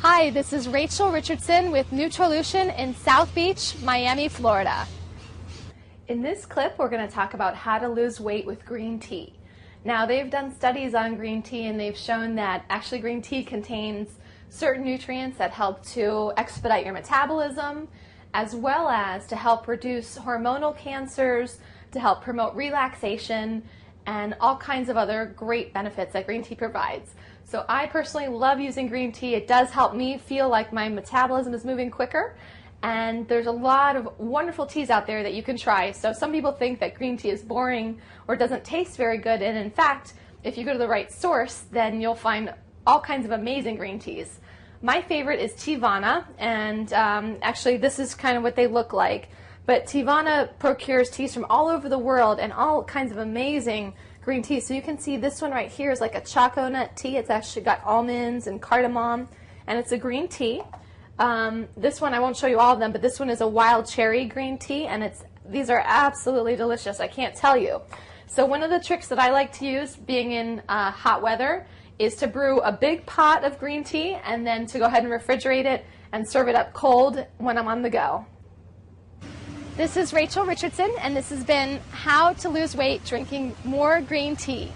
Hi, this is Rachel Richardson with Nutrolution in South Beach, Miami, Florida. In this clip, we're going to talk about how to lose weight with green tea. Now, they've done studies on green tea and they've shown that actually green tea contains certain nutrients that help to expedite your metabolism, as well as to help reduce hormonal cancers, to help promote relaxation, and all kinds of other great benefits that green tea provides. So I personally love using green tea. It does help me feel like my metabolism is moving quicker, and there's a lot of wonderful teas out there that you can try. So some people think that green tea is boring or doesn't taste very good, and in fact, if you go to the right source, then you'll find all kinds of amazing green teas. My favorite is Teavana, and actually this is kind of what they look like. But Teavana procures teas from all over the world and all kinds of amazing green tea. So you can see this one right here is like a choco nut tea. It's actually got almonds and cardamom, and it's a green tea. This one, I won't show you all of them, but this one is a wild cherry green tea, and these are absolutely delicious. I can't tell you. So one of the tricks that I like to use, being in hot weather, is to brew a big pot of green tea and then to go ahead and refrigerate it and serve it up cold when I'm on the go. This is Rachel Richardson, and this has been How to Lose Weight Drinking More Green Tea.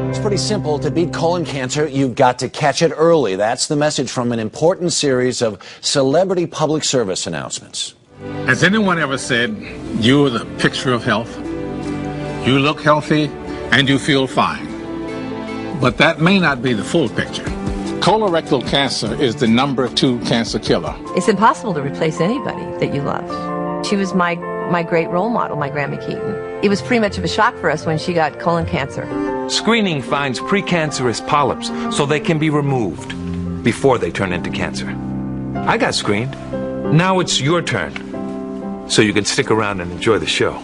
It's pretty simple. To beat colon cancer, you've got to catch it early. That's the message from an important series of celebrity public service announcements. Has anyone ever said, you're the picture of health? You look healthy and you feel fine. But that may not be the full picture. Colorectal cancer is the #2 cancer killer. It's impossible to replace anybody that you love. She was my great role model, my Grandma Keaton. It was pretty much of a shock for us when she got colon cancer. Screening finds precancerous polyps so they can be removed before they turn into cancer. I got screened. Now it's your turn. So you can stick around and enjoy the show.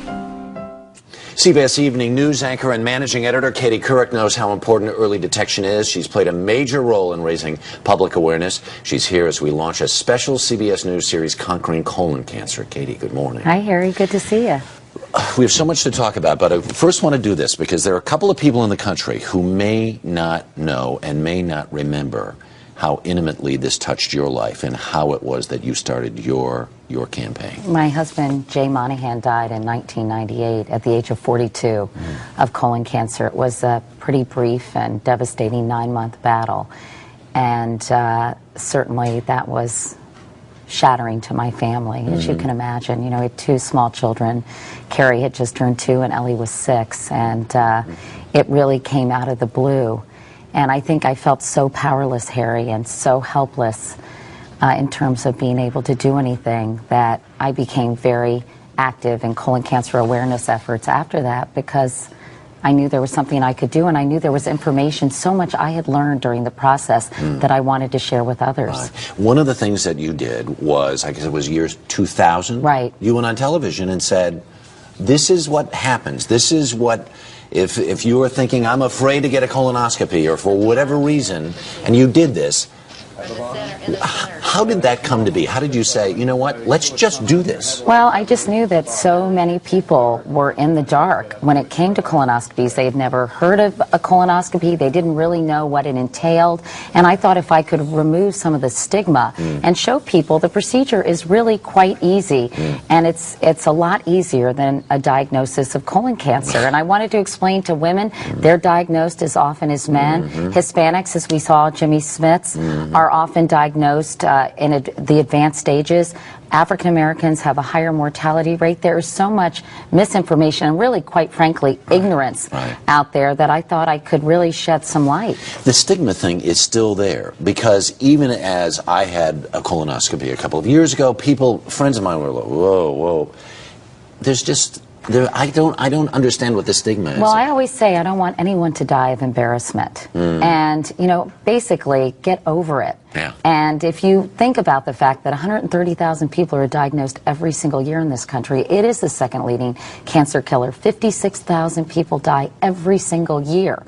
CBS Evening News anchor and managing editor Katie Couric knows how important early detection is. She's played a major role in raising public awareness. She's here as we launch a special CBS News series, Conquering Colon Cancer. Katie, good morning. Hi, Harry. Good to see you. We have so much to talk about, but I first want to do this because there are a couple of people in the country who may not know and may not remember how intimately this touched your life and how it was that you started your campaign. My husband, Jay Monahan, died in 1998 at the age of 42 of colon cancer. It was a pretty brief and devastating 9-month battle, and certainly that was shattering to my family, as you can imagine. You know, we had 2 small children. Carrie had just turned 2 and Ellie was 6, and it really came out of the blue. And I think I felt so powerless, Harry, and so helpless in terms of being able to do anything that I became very active in colon cancer awareness efforts after that, because I knew there was something I could do, and I knew there was information, so much I had learned during the process that I wanted to share with others. Right. One of the things that you did was, I guess it was years 2000, right? You went on television and said, this is what happens. This is what... If you were thinking, I'm afraid to get a colonoscopy, or for whatever reason, and you did this, how did that come to be? How did you say, you know what, let's just do this? Well, I just knew that so many people were in the dark when it came to colonoscopies. They had never heard of a colonoscopy. They didn't really know what it entailed. And I thought if I could remove some of the stigma and show people the procedure is really quite easy, and it's a lot easier than a diagnosis of colon cancer. And I wanted to explain to women they're diagnosed as often as men. Hispanics, as we saw Jimmy Smith's, are often diagnosed in the advanced stages. African Americans have a higher mortality rate. There is so much misinformation and really, quite frankly, ignorance out there that I thought I could really shed some light. The stigma thing is still there, because even as I had a colonoscopy a couple of years ago, friends of mine were like, whoa, whoa. There's just... I don't understand what the stigma is. Well, I always say I don't want anyone to die of embarrassment. And, you know, basically get over it. Yeah. And if you think about the fact that 130,000 people are diagnosed every single year in this country, it is the second leading cancer killer. 56,000 people die every single year.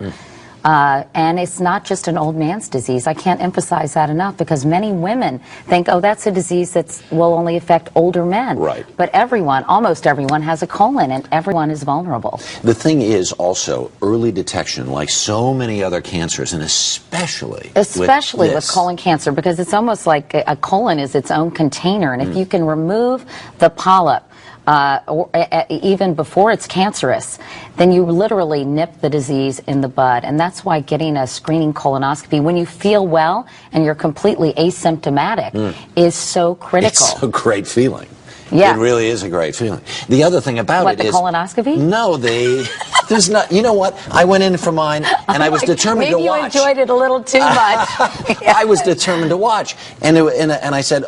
And it's not just an old man's disease. I can't emphasize that enough, because many women think, oh, that's a disease that will only affect older men. Right. But everyone, almost everyone, has a colon, and everyone is vulnerable. The thing is also early detection, like so many other cancers, and especially with colon cancer, because it's almost like a colon is its own container, and if you can remove the polyp, even before it's cancerous, then you literally nip the disease in the bud. And that's why getting a screening colonoscopy when you feel well and you're completely asymptomatic is so critical. It's a great feeling. Yeah. It really is a great feeling. The other thing about the is... colonoscopy? No, there's not... You know what? I went in for mine, and I was determined to watch. Maybe you enjoyed it a little too much. I was determined to watch. And I said,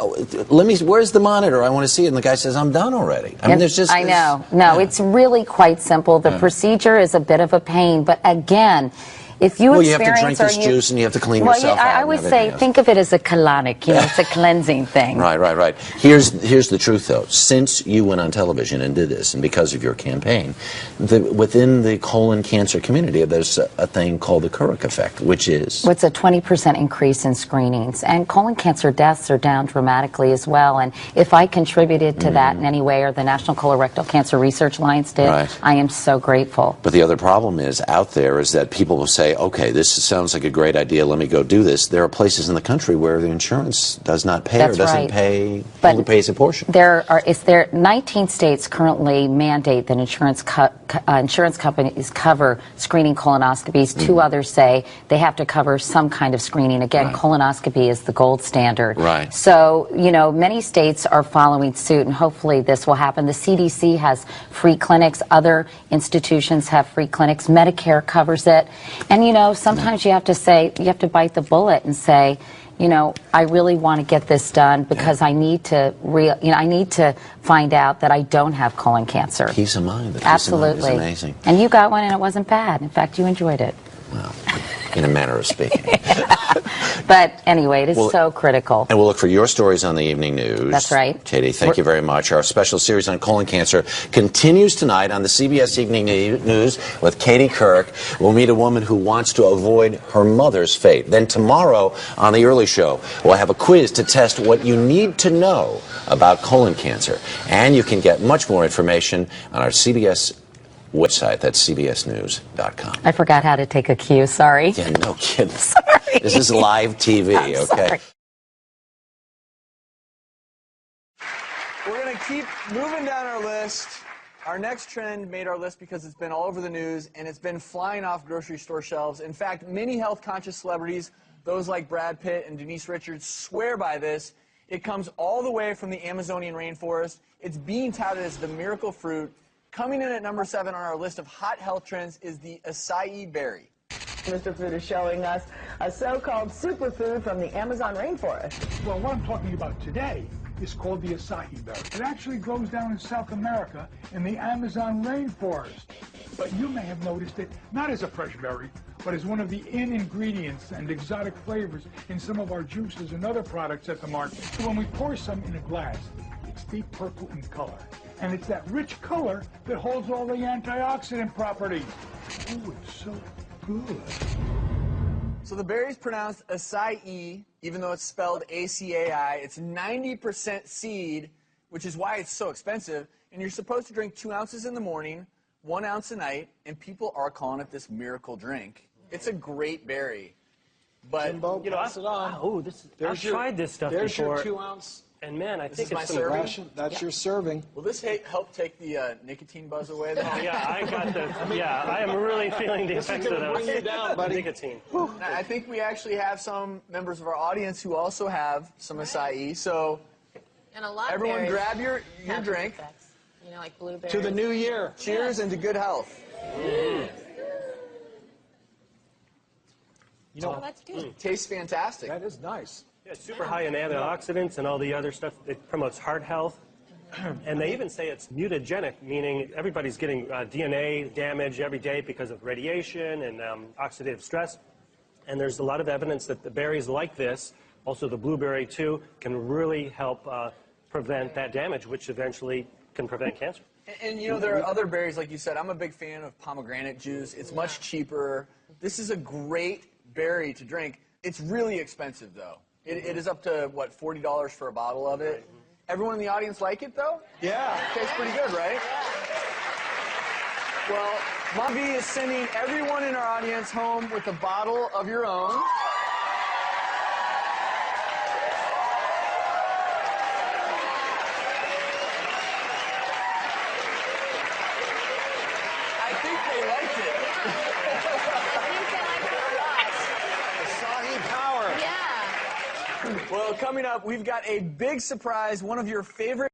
where's the monitor? I want to see it. And the guy says, I'm done already. I mean, there's just... I know. No, it's really quite simple. The procedure is a bit of a pain, but again... If you you have to drink this juice and you have to clean yourself out. I would say, think of it as a colonic. You know, it's a cleansing thing. Right. Here's the truth, though. Since you went on television and did this, and because of your campaign, within the colon cancer community, there's a thing called the Couric effect, which is... It's a 20% increase in screenings. And colon cancer deaths are down dramatically as well. And if I contributed to that in any way, or the National Colorectal Cancer Research Alliance did, I am so grateful. But the other problem is out there is that people will say, okay, this sounds like a great idea, let me go do this. There are places in the country where the insurance does not pay or doesn't pay, only pays a portion. There 19 states currently mandate that insurance companies cover screening colonoscopies. 2 others say they have to cover some kind of screening. Again, colonoscopy is the gold standard. Right. So, you know, many states are following suit, and hopefully this will happen. The CDC has free clinics. Other institutions have free clinics. Medicare covers it. And, you know, sometimes you have to bite the bullet and say, you know, I really want to get this done because I need to find out that I don't have colon cancer. Peace of mind. Absolutely. Peace of mind is amazing. And you got one and it wasn't bad. In fact, you enjoyed it. Well, in a manner of speaking. But anyway, it is so critical. And we'll look for your stories on the evening news. That's right. Katie, thank you very much. Our special series on colon cancer continues tonight on the CBS Evening News with Katie Couric. We'll meet a woman who wants to avoid her mother's fate. Then tomorrow on The Early Show, we'll have a quiz to test what you need to know about colon cancer. And you can get much more information on our CBS website. That's cbsnews.com. I forgot how to take a cue. Sorry. Yeah, no kidding. Sorry. This is live TV, okay? Sorry. We're going to keep moving down our list. Our next trend made our list because it's been all over the news, and it's been flying off grocery store shelves. In fact, many health-conscious celebrities, those like Brad Pitt and Denise Richards, swear by this. It comes all the way from the Amazonian rainforest. It's being touted as the miracle fruit. Coming in at number 7 on our list of hot health trends is the acai berry. Mr. Food is showing us a so-called superfood from the Amazon rainforest. Well, what I'm talking about today is called the acai berry. It actually grows down in South America in the Amazon rainforest. But you may have noticed it not as a fresh berry, but as one of the ingredients and exotic flavors in some of our juices and other products at the market. So when we pour some in a glass, it's deep purple in color. And it's that rich color that holds all the antioxidant properties. Oh, it's so good. So the berry's pronounced acai, even though it's spelled A-C-A-I. It's 90% seed, which is why it's so expensive. And you're supposed to drink 2 ounces in the morning, 1 ounce a night, and people are calling it this miracle drink. It's a great berry. But, Jimbo, you know, pass it on. Oh, I've tried this stuff there's before. There's your 2 ounce. And man, I This think is my it's serving. Ration. That's your serving. Will this help take the nicotine buzz away? Then? Oh, yeah, I got the. Yeah, I am really feeling the effects of Bring you down, buddy. nicotine. Now, I think we actually have some members of our audience who also have some acai. So And a lot everyone of grab your have drink. effects. You know, like blueberries. To the new year. Cheers and to good health. You know, that's good. Tastes fantastic. that is nice. Yeah, it's super high in antioxidants and all the other stuff. It promotes heart health. And they even say it's mutagenic, meaning everybody's getting DNA damage every day because of radiation and oxidative stress. And there's a lot of evidence that the berries like this, also the blueberry too, can really help prevent that damage, which eventually can prevent cancer. And you know, there are other berries, like you said. I'm a big fan of pomegranate juice. It's much cheaper. This is a great berry to drink. It's really expensive, though. It is up to, what, $40 for a bottle of it? Everyone in the audience like it, though? Yeah. Tastes pretty good, right? Well, Mom V is sending everyone in our audience home with a bottle of your own. I think they liked it. I think they like it a lot. Asahi Power. Yeah. Well, coming up, we've got a big surprise, one of your favorite